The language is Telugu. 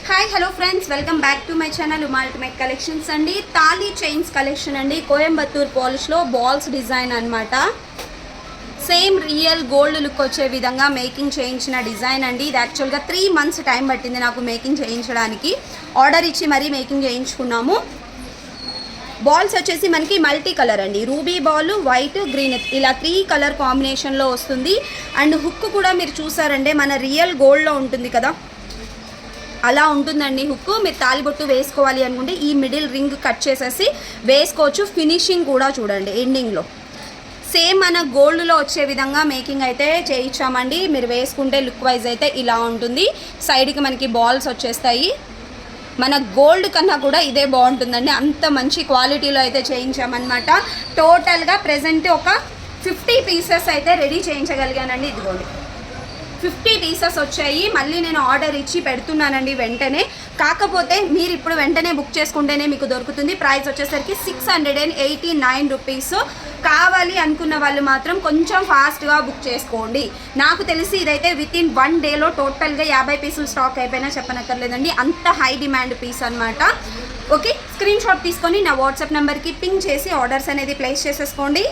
Hi hello friends, welcome back to my channel Uma ultimate collections అండి. తాళీ చైన్స్ కలెక్షన్ అండి. కోయంబత్తూర్ పాలిష్లో బాల్స్ డిజైన్ అనమాట. సేమ్ రియల్ గోల్డ్ లుక్ వచ్చే విధంగా మేకింగ్ చేయించిన డిజైన్ అండి. ఇది యాక్చువల్గా 3 months టైం పట్టింది నాకు మేకింగ్ చేయించడానికి. ఆర్డర్ ఇచ్చి మరీ మేకింగ్ చేయించుకున్నాము. బాల్స్ వచ్చేసి మనకి మల్టీ కలర్ అండి. రూబీ బాల్, వైట్, గ్రీన్ ఇలా 3 కలర్ కాంబినేషన్లో వస్తుంది. అండ్ హుక్ కూడా మీరు చూసారంటే మన రియల్ గోల్డ్లో ఉంటుంది కదా, అలా ఉంటుందండి హుక్. మీరు తాలిబొట్టు వేసుకోవాలి అనుకుంటే ఈ మిడిల్ రింగ్ కట్ చేసేసి వేసుకోవచ్చు. ఫినిషింగ్ కూడా చూడండి ఎండింగ్లో సేమ్ మన గోల్డ్లో వచ్చే విధంగా మేకింగ్ అయితే చేయించామండి. మీరు వేసుకుంటే లుక్ వైజ్ అయితే ఇలా ఉంటుంది. సైడ్కి మనకి బాల్స్ వచ్చేస్తాయి. మన గోల్డ్ కన్నా కూడా ఇదే బాగుంటుందండి, అంత మంచి క్వాలిటీలో అయితే చేయించామన్నమాట. టోటల్గా ప్రెజెంట్ ఒక 50 pieces అయితే రెడీ చేయించగలిగానండి. ఇదిగోండి 50 pieces వచ్చాయి. మళ్ళీ నేను ఆర్డర్ ఇచ్చి పెడుతున్నానండి వెంటనే. కాకపోతే మీరు ఇప్పుడు వెంటనే బుక్ చేసుకుంటేనే మీకు దొరుకుతుంది. ప్రైస్ వచ్చేసరికి 689 రూపీస్. కావాలి అనుకున్న వాళ్ళు మాత్రం కొంచెం ఫాస్ట్గా బుక్ చేసుకోండి. నాకు తెలిసి ఇదైతే వితిన్ 1 డేలో టోటల్గా 50 పీసులు స్టాక్ అయిపోయినా చెప్పనక్కర్లేదండి, అంత హై డిమాండ్ పీస్ అనమాట. ఓకే, స్క్రీన్ షాట్ తీసుకొని నా వాట్సాప్ నెంబర్కి పింగ్ చేసి ఆర్డర్స్ అనేది ప్లేస్ చేసేసుకోండి.